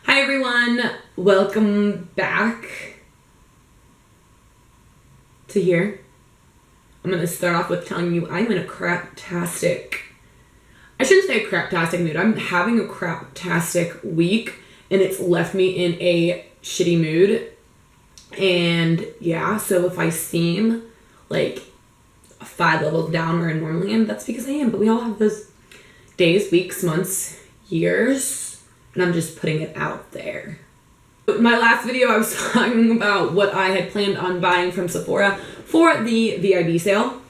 Hi everyone, welcome back to here. I'm going to start off with telling you I'm in a craptastic, I shouldn't say craptastic mood, I'm having a craptastic week and it's left me in a shitty mood. And yeah, so if I seem like 5 levels down where I normally am, that's because I am, but we all have those days, weeks, months, years. And I'm just putting it out there. My last video I was talking about what I had planned on buying from Sephora for the VIB sale.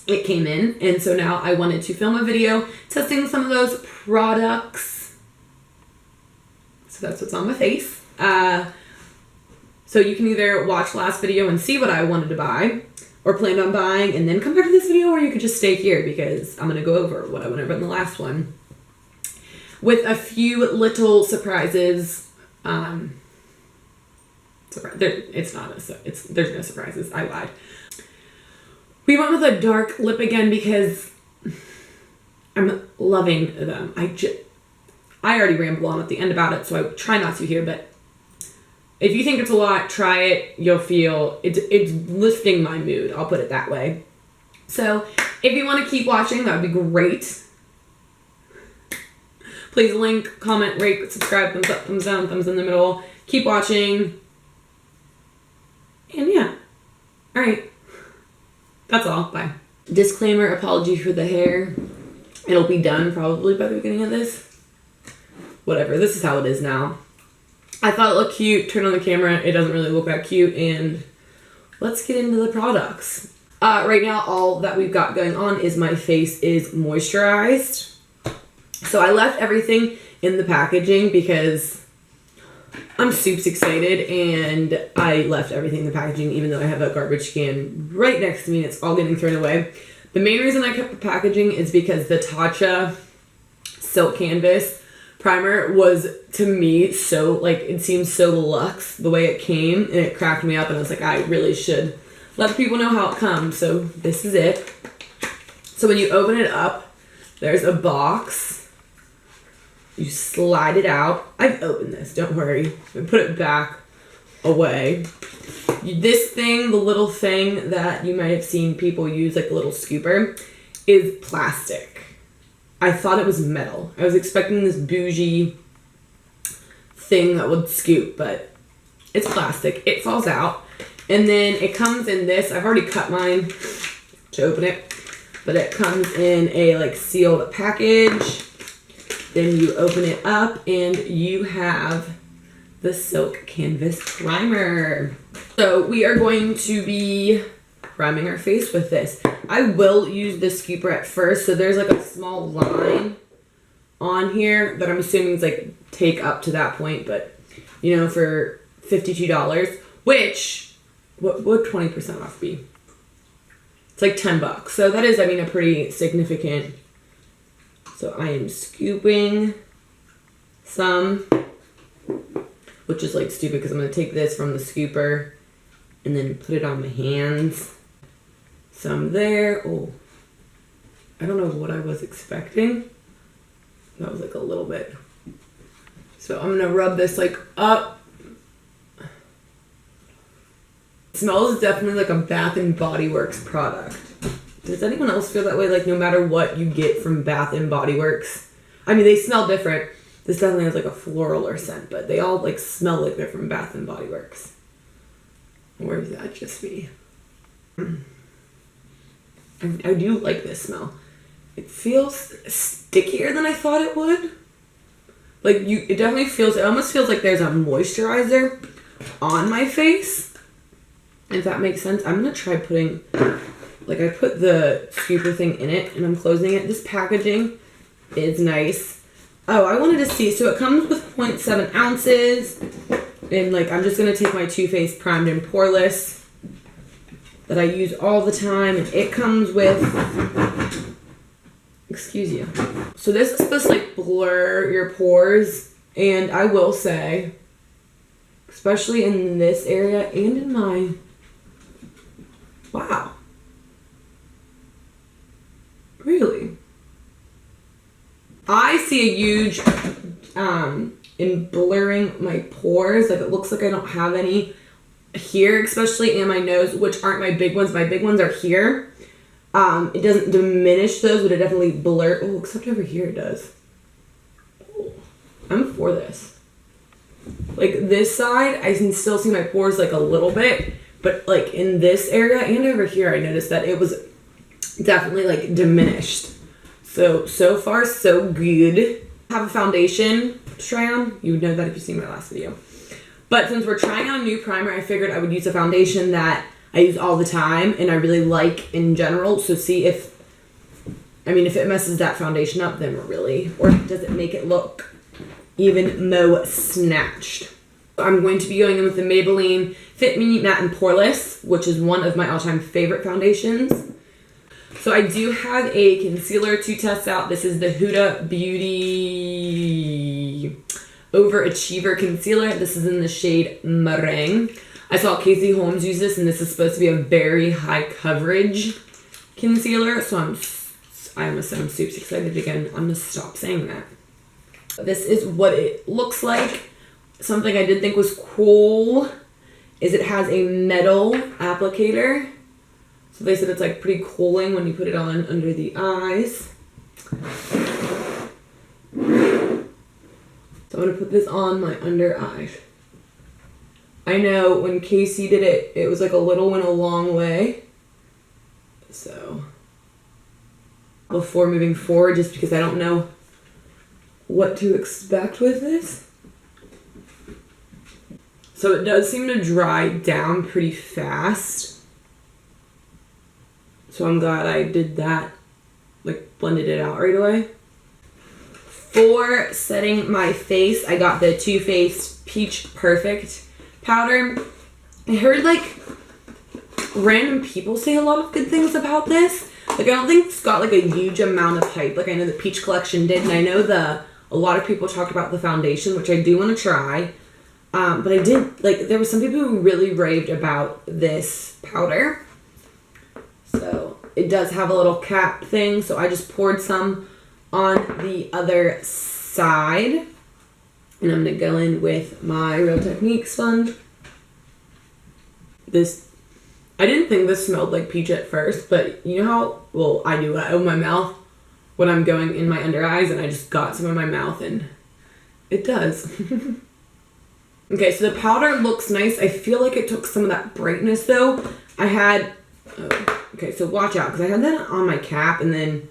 It came in, and so now I wanted to film a video testing some of those products. So that's what's on my face. So you can either watch last video and see what I wanted to buy or planned on buying and then come back to this video, or you could just stay here because I'm going to go over what I went over in the last one. With a few little surprises. There's no surprises. I lied. We went with a dark lip again because I'm loving them. I already ramble on at the end about it, so I try not to here, but if you think it's a lot, try it. You'll feel it's lifting my mood. I'll put it that way. So if you want to keep watching, that would be great. Please link, comment, rate, subscribe, thumbs up, thumbs down, thumbs in the middle. Keep watching. And yeah. Alright. That's all. Bye. Disclaimer, apology for the hair. It'll be done probably by the beginning of this. Whatever. This is how it is now. I thought it looked cute. Turn on the camera. It doesn't really look that cute. And let's get into the products. Right now, all that we've got going on is my face is moisturized. So I left everything in the packaging because I'm super excited, and I left everything in the packaging even though I have a garbage can right next to me and it's all getting thrown away. The main reason I kept the packaging is because the Tatcha Silk Canvas primer was, to me, so, like, it seemed so luxe the way it came, and it cracked me up, and I was like, I really should let people know how it comes. So this is it. So when you open it up, there's a box. You slide it out. I've opened this, don't worry. I put it back away. This thing, the little thing that you might have seen people use, like a little scooper, is plastic. I thought it was metal. I was expecting this bougie thing that would scoop, but it's plastic. It falls out. And then it comes in this. I've already cut mine to open it, but it comes in a like sealed package. Then you open it up and you have the Silk Canvas Primer. So we are going to be priming our face with this. I will use the scooper at first. So there's like a small line on here that I'm assuming is like take up to that point. But, you know, for $52, which, what would 20% off be? It's like $10. So that is, I mean, a pretty significant. So I am scooping some, which is like stupid because I'm going to take this from the scooper and then put it on my hands. Some there. Oh, I don't know what I was expecting. That was like a little bit. So I'm going to rub this like up. It smells definitely like a Bath and Body Works product. Does anyone else feel that way? Like no matter what you get from Bath and Body Works, I mean they smell different. This definitely has like a floral or scent, but they all like smell like they're from Bath and Body Works. Or is that just me? I do like this smell. It feels stickier than I thought it would. Like it definitely feels. It almost feels like there's a moisturizer on my face. If that makes sense, I'm gonna try putting. Like I put the scooper thing in it and I'm closing it. This packaging is nice. Oh, I wanted to see. So it comes with 0.7 ounces. And like I'm just going to take my Too Faced Primed and Poreless that I use all the time. And it comes with, excuse you. So this is supposed to like blur your pores. And I will say, especially in this area and in my, wow. Really? I see a huge in blurring my pores. Like, it looks like I don't have any here, especially in my nose, which aren't my big ones. My big ones are here. It doesn't diminish those, but it definitely blur. Oh, except over here it does. Oh, I'm for this. Like, this side, I can still see my pores like a little bit, but like in this area and over here, I noticed that it was definitely like diminished. So far so good. I have a foundation to try on. You would know that if you've seen my last video. But since we're trying out a new primer, I figured I would use a foundation that I use all the time and I really like in general. So see if it messes that foundation up, then we're really, or does it make it look even more snatched? I'm going to be going in with the Maybelline Fit Me Matte and Poreless, which is one of my all-time favorite foundations. So I do have a concealer to test out. This is the Huda Beauty Overachiever Concealer. This is in the shade Meringue. I saw Casey Holmes use this, and this is supposed to be a very high coverage concealer. So I'm super excited again. I'm gonna stop saying that. This is what it looks like. Something I did think was cool is it has a metal applicator. So they said it's like pretty cooling when you put it on under the eyes. So I'm gonna put this on my under eye. I know when Casey did it, it was like a little went a long way. So before moving forward, just because I don't know what to expect with this. So it does seem to dry down pretty fast. So I'm glad I did that, like blended it out right away. For setting my face, I got the Too Faced Peach Perfect powder. I heard like random people say a lot of good things about this. Like, I don't think it's got like a huge amount of hype. Like, I know the Peach Collection did, and I know a lot of people talked about the foundation, which I do want to try. But I did, like, there were some people who really raved about this powder. So it does have a little cap thing, so I just poured some on the other side. And I'm going to go in with my Real Technique sponge. I didn't think this smelled like peach at first, but you know how, well, I do, I open my mouth when I'm going in my under eyes, and I just got some in my mouth, and it does. Okay, so the powder looks nice. I feel like it took some of that brightness, though. Okay, so watch out, because I had that on my cap, and then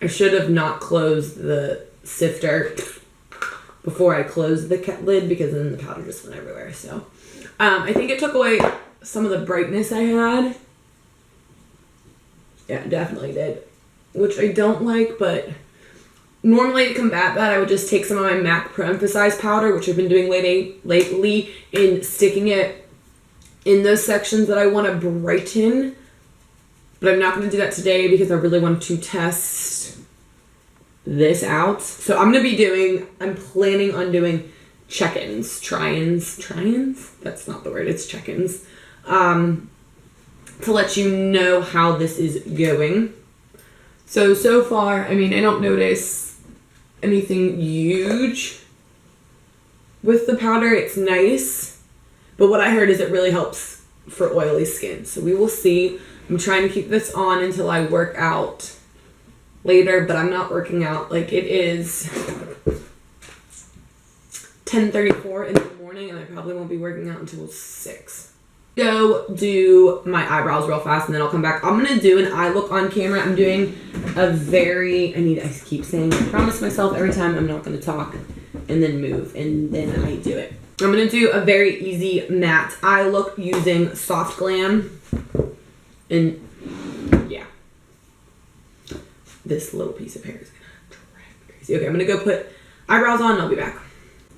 I should have not closed the sifter before I closed the lid, because then the powder just went everywhere. So I think it took away some of the brightness I had. Yeah, it definitely did, which I don't like, but normally to combat that, I would just take some of my MAC Pro Emphasize powder, which I've been doing lately, and sticking it in those sections that I want to brighten. But I'm not going to do that today because I really want to test this out. So I'm planning on doing check-ins, try-ins? That's not the word, it's check-ins. To let you know how this is going. So far, I don't notice anything huge with the powder. It's nice, but what I heard is it really helps for oily skin. So we will see. I'm trying to keep this on until I work out later, but I'm not working out. Like, it is 10:34 in the morning, and I probably won't be working out until 6. Go do my eyebrows real fast, and then I'll come back. I'm gonna do an eye look on camera. I'm doing I keep saying, I promise myself every time I'm not gonna talk and then move, and then I do it. I'm gonna do a very easy matte eye look using Soft Glam. And yeah, this little piece of hair is gonna drive me crazy. Okay, I'm gonna go put eyebrows on and I'll be back.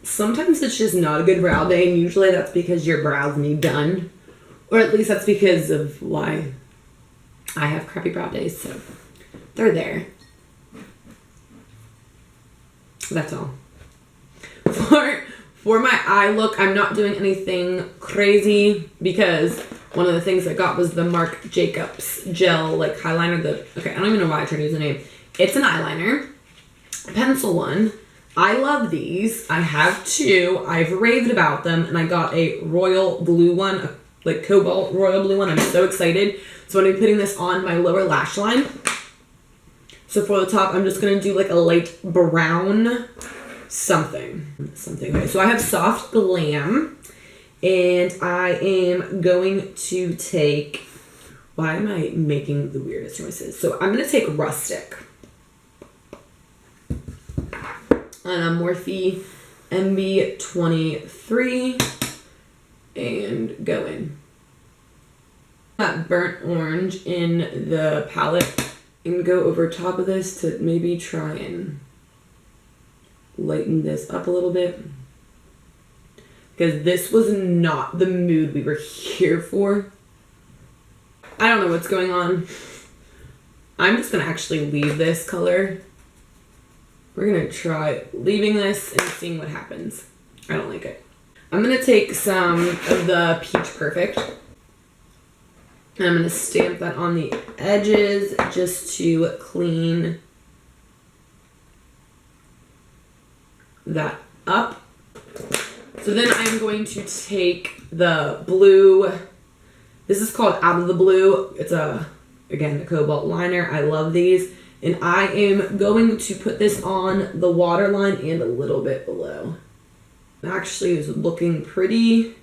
Sometimes it's just not a good brow day, and usually that's because your brows need done. Or at least that's because of why I have crappy brow days, so they're there. That's all. For my eye look, I'm not doing anything crazy because one of the things I got was the Marc Jacobs gel like eyeliner. I don't even know why I tried to use the name. It's an eyeliner, a pencil one. I love these. I have two. I've raved about them, and I got a royal blue one, like cobalt royal blue one. I'm so excited. So I'm going to be putting this on my lower lash line. So for the top, I'm just going to do like a light brown something. Okay, so I have Soft Glam, and I am going to take, why am I making the weirdest noises? So I'm going to take Rustic. And a Morphe MB23 and go in. That burnt orange in the palette and go over top of this to maybe try and lighten this up a little bit. Because this was not the mood we were here for. I don't know what's going on. I'm just going to actually leave this color. We're going to try leaving this and seeing what happens. I don't like it. I'm going to take some of the Peach Perfect. And I'm going to stamp that on the edges just to clean that up. So then I'm going to take the blue. This is called Out of the Blue. It's again, a cobalt liner. I love these. And I am going to put this on the waterline and a little bit below. It actually is looking pretty,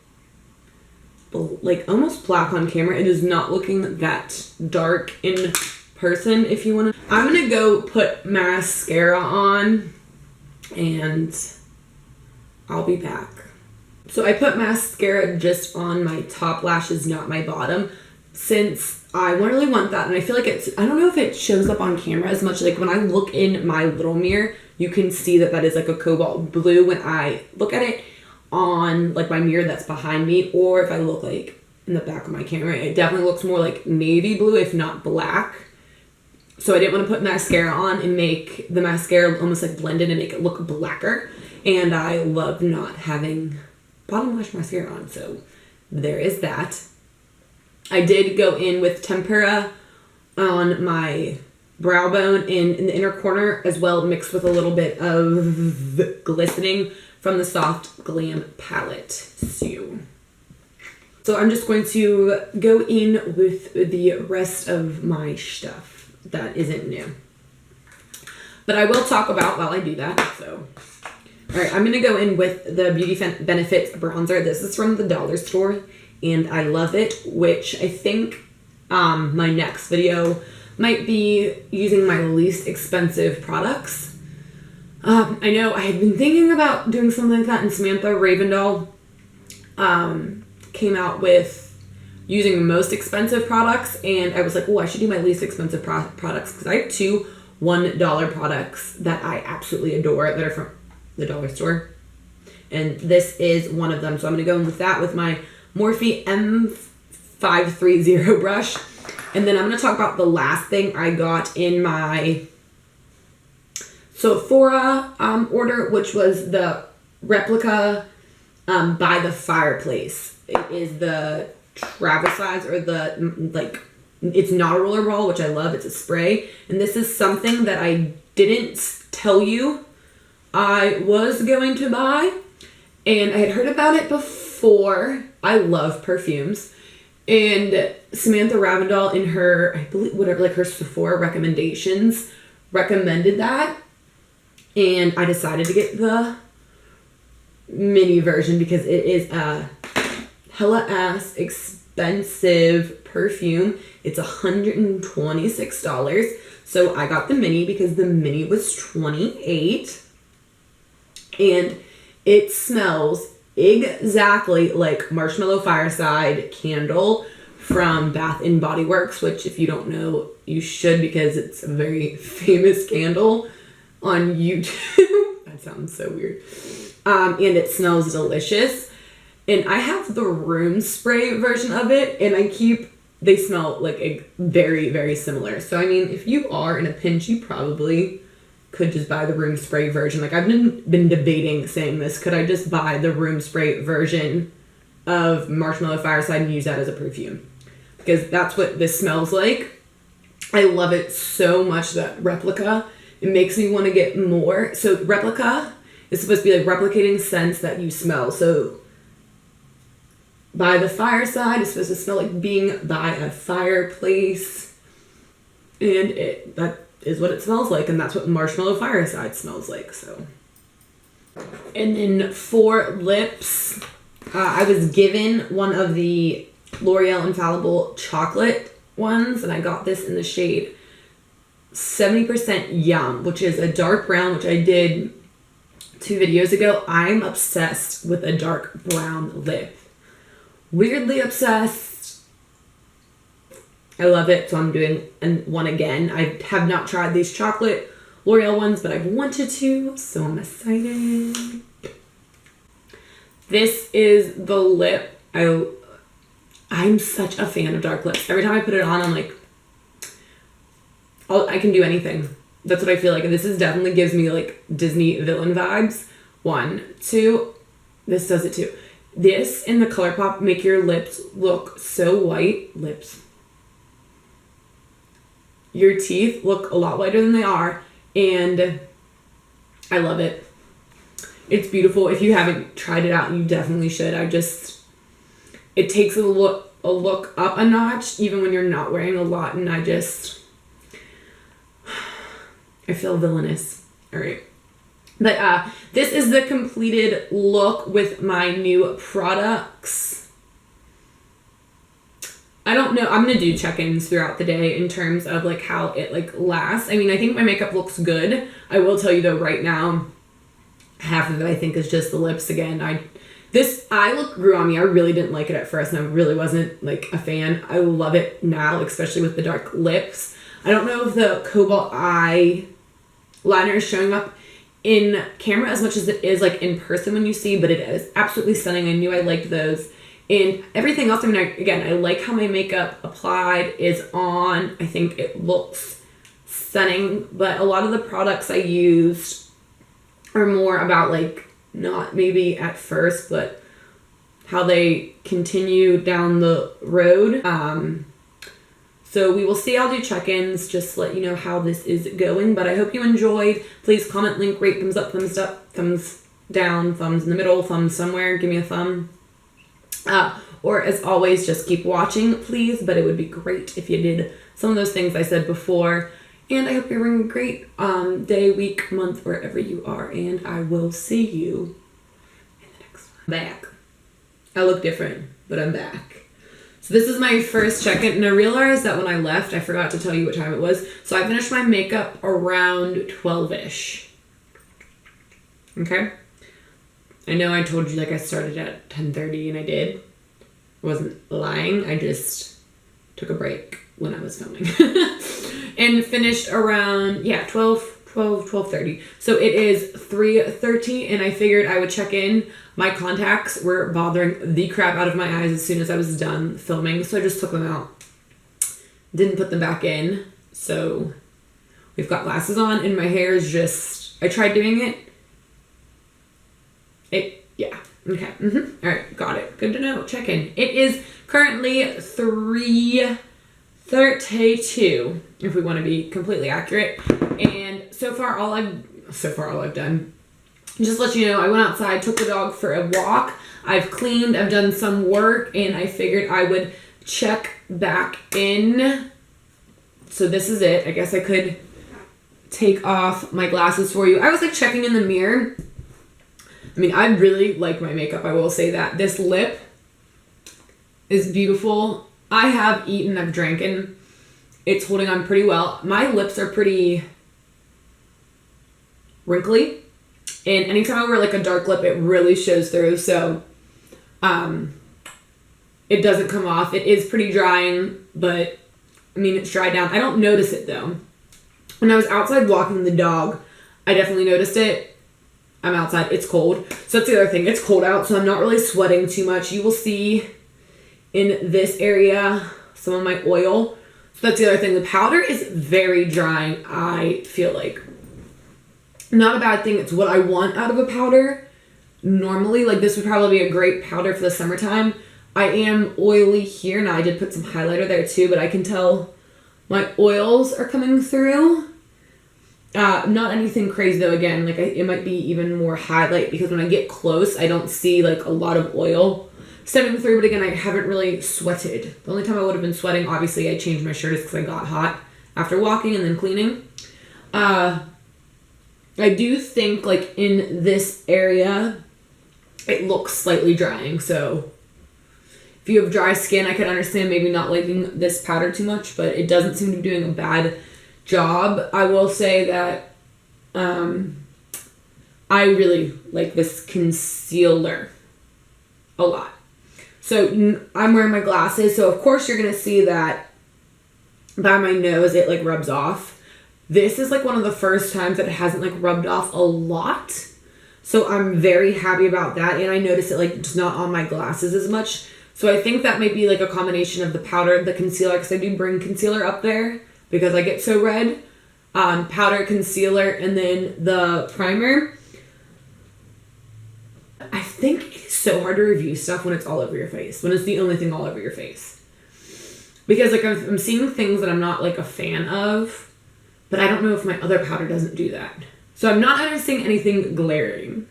like almost black on camera. It is not looking that dark in person, if you want to. I'm going to go put mascara on and I'll be back. So I put mascara just on my top lashes, not my bottom, since I really want that, and I feel like it's, I don't know if it shows up on camera as much. Like when I look in my little mirror, you can see that is like a cobalt blue when I look at it on like my mirror that's behind me, or if I look like in the back of my camera, it definitely looks more like navy blue, if not black. So I didn't want to put mascara on and make the mascara almost like blend in and make it look blacker. And I love not having bottom lash mascara on, so there is that. I did go in with tempera on my brow bone and in the inner corner as well, mixed with a little bit of glistening from the Soft Glam palette. So I'm just going to go in with the rest of my stuff that isn't new. But I will talk about while I do that. So, all right, I'm going to go in with the Beauty Benefits bronzer. This is from the dollar store. And I love it, which I think my next video might be using my least expensive products. I know I had been thinking about doing something like that, and Samantha Ravendall came out with using the most expensive products, and I was like, oh, I should do my least expensive products, because I have two $1 products that I absolutely adore that are from the dollar store. And this is one of them, so I'm going to go in with that with my Morphe M530 brush. And then I'm going to talk about the last thing I got in my Sephora order, which was the replica by the fireplace. It is the travel size, or the, like, it's not a roller ball, which I love. It's a spray. And this is something that I didn't tell you I was going to buy. And I had heard about it before. I love perfumes. And Samantha Ravendall in her, I believe, whatever, like her Sephora recommendations recommended that. And I decided to get the mini version because it is a hella ass expensive perfume. It's $126. So I got the mini because the mini was $28. And it smells exactly like Marshmallow Fireside candle from Bath & Body Works, which if you don't know, you should, because it's a very famous candle on YouTube. That sounds so weird. And it smells delicious. And I have the room spray version of it, and they smell like very, very similar. So, I mean, if you are in a pinch, you probably could just buy the room spray version. Like, I've been debating saying this. Could I just buy the room spray version of Marshmallow Fireside and use that as a perfume? Because that's what this smells like. I love it so much, that replica. It makes me want to get more. So replica It's supposed to be like replicating scents that you smell. So by the fireside, it's supposed to smell like being by a fireplace. And that is what it smells like. And that's what Marshmallow Fireside smells like. So, and then for lips, I was given one of the L'Oreal Infallible chocolate ones. And I got this in the shade 70% Yum, which is a dark brown, which I did 2 videos ago. I'm obsessed with a dark brown lip. Weirdly obsessed. I love it, so I'm doing one again. I have not tried these chocolate L'Oreal ones, but I've wanted to, so I'm excited. This is the lip. I'm such a fan of dark lips. Every time I put it on, I'm like, I can do anything. That's what I feel like. And this definitely gives me like Disney villain vibes. 1, 2, this does it too. This and the ColourPop make your lips look so white. Lips. Your teeth look a lot whiter than they are. And I love it. It's beautiful. If you haven't tried it out, you definitely should. It takes a look up a notch, even when you're not wearing a lot. And I feel villainous. All right. But this is the completed look with my new products. I don't know. I'm going to do check-ins throughout the day in terms of like how it like lasts. I mean, I think my makeup looks good. I will tell you though right now, half of it I think is just the lips again. This eye look grew on me. I really didn't like it at first and I really wasn't like a fan. I love it now, especially with the dark lips. I don't know if the Cobalt eye liner is showing up in camera as much as it is like in person when you see, but it is absolutely stunning. I knew I liked those. And everything else, I mean, I like how my makeup applied is on. I think it looks stunning, but a lot of the products I used are more about like, not maybe at first, but how they continue down the road. So we will see. I'll do check-ins just to let you know how this is going. But I hope you enjoyed. Please comment, link, rate, thumbs up, thumbs down, thumbs in the middle, thumbs somewhere. Give me a thumb. Or as always, just keep watching, please. But it would be great if you did some of those things I said before. And I hope you're having a great day, week, month, wherever you are. And I will see you in the next one. Back. I look different, but I'm back. So this is my first check-in, and I realized that when I left, I forgot to tell you what time it was. So I finished my makeup around 12-ish. Okay? I know I told you like I started at 10:30, and I did. I wasn't lying. I just took a break when I was filming. And finished around, 12:30. So it is 3:30, and I figured I would check in. My contacts were bothering the crap out of my eyes as soon as I was done filming, so I just took them out. Didn't put them back in, so we've got glasses on, and my hair is just, I tried doing it. Okay. All right, got it. Good to know. Check in. It is currently 3:32, if we want to be completely accurate. And so far all I've done, just to let you know, I went outside, took the dog for a walk. I've cleaned, I've done some work, and I figured I would check back in. So this is it. I guess I could take off my glasses for you. I was like checking in the mirror. I mean, I really like my makeup, I will say that. This lip is beautiful. I have eaten, I've drinking. It's holding on pretty well. My lips are pretty wrinkly. And anytime I wear like a dark lip, it really shows through. So it doesn't come off. It is pretty drying, but I mean, it's dried down. I don't notice it though. When I was outside walking the dog, I definitely noticed it. I'm outside. It's cold. So that's the other thing. It's cold out, so I'm not really sweating too much. You will see in this area some of my oil. So that's the other thing. The powder is very drying, I feel like. Not a bad thing. It's what I want out of a powder. Normally, like this would probably be a great powder for the summertime. I am oily here. Now I did put some highlighter there too, but I can tell my oils are coming through. Not anything crazy though. Again, like it might be even more highlight because when I get close, I don't see like a lot of oil stemming through. But again, I haven't really sweated. The only time I would have been sweating, obviously, I changed my shirt is because I got hot after walking and then cleaning. I do think like in this area, it looks slightly drying. So if you have dry skin, I can understand maybe not liking this powder too much, but it doesn't seem to be doing a bad job. I will say that I really like this concealer a lot. So I'm wearing my glasses, so of course you're gonna see that by my nose it like rubs off. This is like one of the first times that it hasn't like rubbed off a lot, so I'm very happy about that. And I notice it like it's not on my glasses as much, so I think that might be like a combination of the powder, the concealer, because I do bring concealer up there because I get so red. Powder, concealer, and then the primer. I think it's so hard to review stuff when it's all over your face, when it's the only thing all over your face. Because like I'm seeing things that I'm not like a fan of, but I don't know if my other powder doesn't do that. So I'm not noticing anything glaring.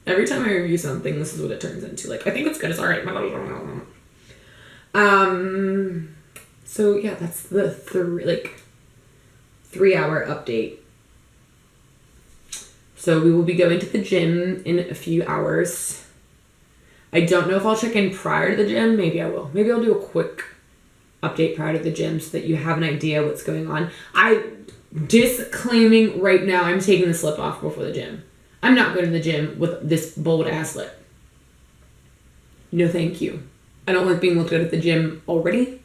Every time I review something, this is what it turns into. Like, I think it's good, it's alright. So yeah, that's the 3-hour update. So we will be going to the gym in a few hours. I don't know if I'll check in prior to the gym. Maybe I will. Maybe I'll do a quick update prior to the gym so that you have an idea what's going on. Disclaiming right now, I'm taking the slip off before the gym. I'm not going to the gym with this bold ass lip. No thank you. I don't like being looked at the gym already.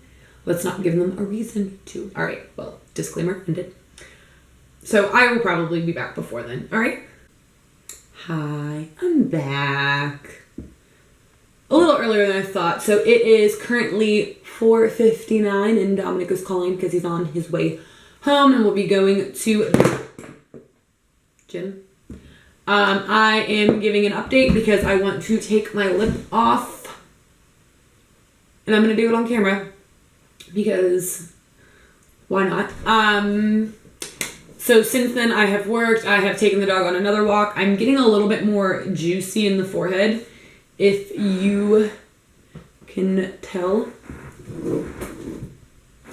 Let's not give them a reason to. Alright, well, disclaimer ended. So I will probably be back before then. Alright? Hi, I'm back. A little earlier than I thought. So it is currently 4:59 and Dominic is calling because he's on his way home and we'll be going to the gym. I am giving an update because I want to take my lip off. And I'm going to do it on camera because why not? So since then I have worked, I have taken the dog on another walk. I'm getting a little bit more juicy in the forehead, if you can tell. A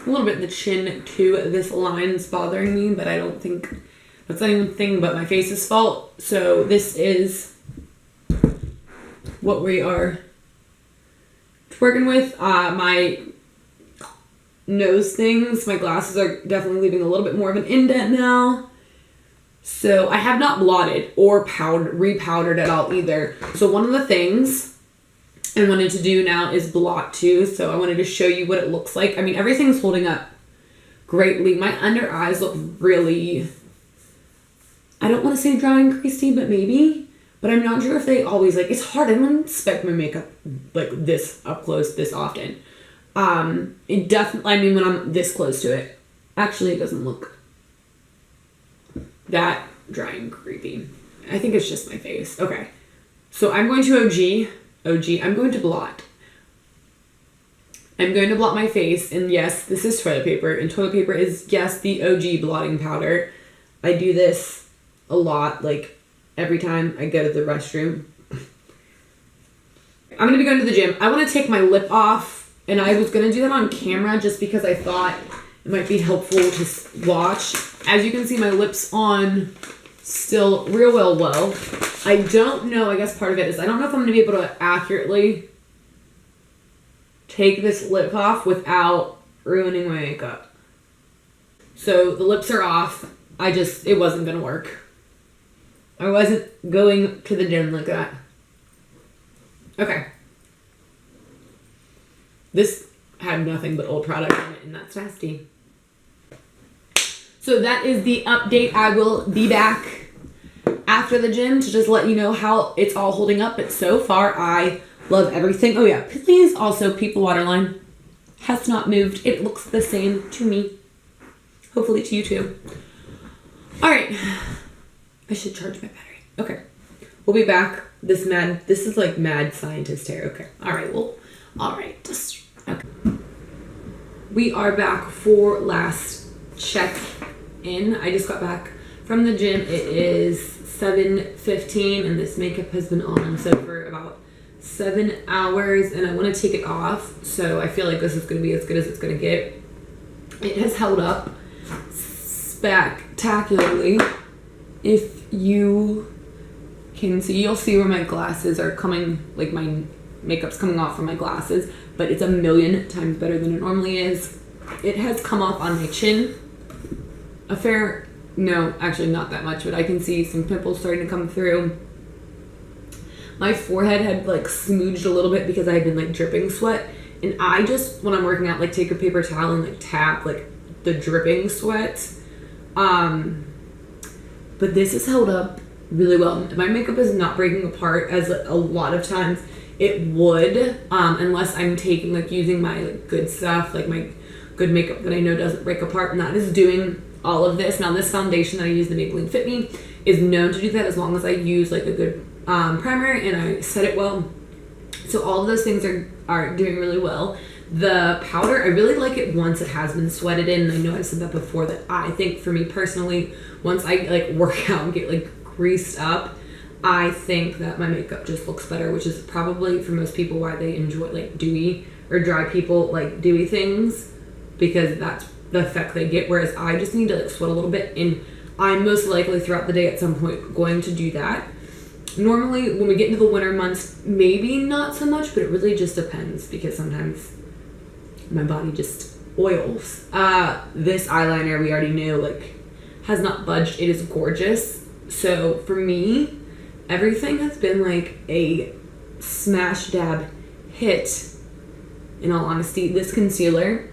little bit in the chin too. This line's bothering me, but I don't think that's anything but my face's fault. So this is what we are working with. My nose things, my glasses are definitely leaving a little bit more of an indent now. So I have not blotted or repowdered at all either. So one of the things I wanted to do now is blot too. So I wanted to show you what it looks like. I mean, everything's holding up greatly. My under eyes look really, I don't want to say dry and creasy, but maybe. But I'm not sure if they always like, it's hard. I don't inspect my makeup like this up close this often. It definitely, I mean, when I'm this close to it, actually it doesn't look that dry and creepy. I think it's just my face. Okay. So I'm going to I'm going to blot. I'm going to blot my face, and yes, this is toilet paper, and toilet paper is, yes, the OG blotting powder. I do this a lot, like, every time I go to the restroom. I'm going to be going to the gym. I want to take my lip off. And I was going to do that on camera just because I thought it might be helpful to watch. As you can see, my lip's on still real well. I don't know, I guess part of it is I don't know if I'm going to be able to accurately take this lip off without ruining my makeup. So the lips are off. It wasn't going to work. I wasn't going to the gym like that. Okay. This had nothing but old product in it, and that's nasty. So that is the update. I will be back after the gym to just let you know how it's all holding up. But so far, I love everything. Oh yeah, please also peep the waterline. Has not moved. It looks the same to me. Hopefully to you too. All right. I should charge my battery. Okay. We'll be back. This is like mad scientist hair. Okay. All right. Well, all right. Okay. We are back for last check-in. I just got back from the gym. It is 7:15 and this makeup has been on so for about 7 hours, and I want to take it off, so I feel like this is going to be as good as it's going to get. It has held up spectacularly. If you can see, you'll see where my glasses are coming, like my makeup's coming off from my glasses, but it's a million times better than it normally is. It has come off on my chin no, actually not that much, but I can see some pimples starting to come through. My forehead had like smooged a little bit because I had been like dripping sweat, and I just, when I'm working out, like take a paper towel and like tap like the dripping sweat. But this has held up really well. My makeup is not breaking apart as a lot of times it would, unless I'm taking like using my like good stuff, like my good makeup that I know doesn't break apart, and that is doing all of this. Now this foundation that I use, the Maybelline Fit Me, is known to do that as long as I use like a good primer and I set it well. So all of those things are doing really well. The powder, I really like it once it has been sweated in. I know I've said that before, that I think for me personally, once I like work out and get like greased up, I think that my makeup just looks better, which is probably for most people why they enjoy like dewy, or dry people like dewy things, because that's the effect they get, whereas I just need to like sweat a little bit, and I'm most likely throughout the day at some point going to do that. Normally when we get into the winter months, maybe not so much, but it really just depends, because sometimes my body just oils. This eyeliner we already knew like has not budged. It is gorgeous. So for me, everything has been like a smash dab hit, in all honesty. This concealer,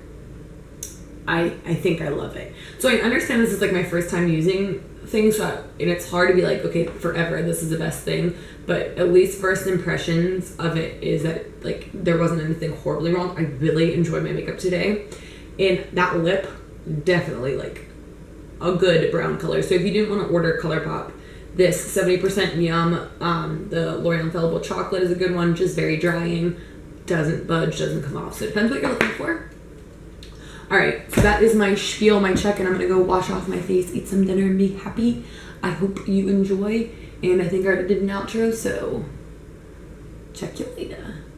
I think I love it. So I understand this is like my first time using things, and it's hard to be like, okay, forever this is the best thing, but at least first impressions of it is that like there wasn't anything horribly wrong. I really enjoyed my makeup today, and that lip, definitely like a good brown color. So if you didn't want to order ColourPop, this 70% Yum, the L'Oreal Infallible Chocolate is a good one, just very drying, doesn't budge, doesn't come off. So it depends what you're looking for. Alright, so that is my spiel, my check, and I'm gonna go wash off my face, eat some dinner, and be happy. I hope you enjoy, and I think I already did an outro, so check you later.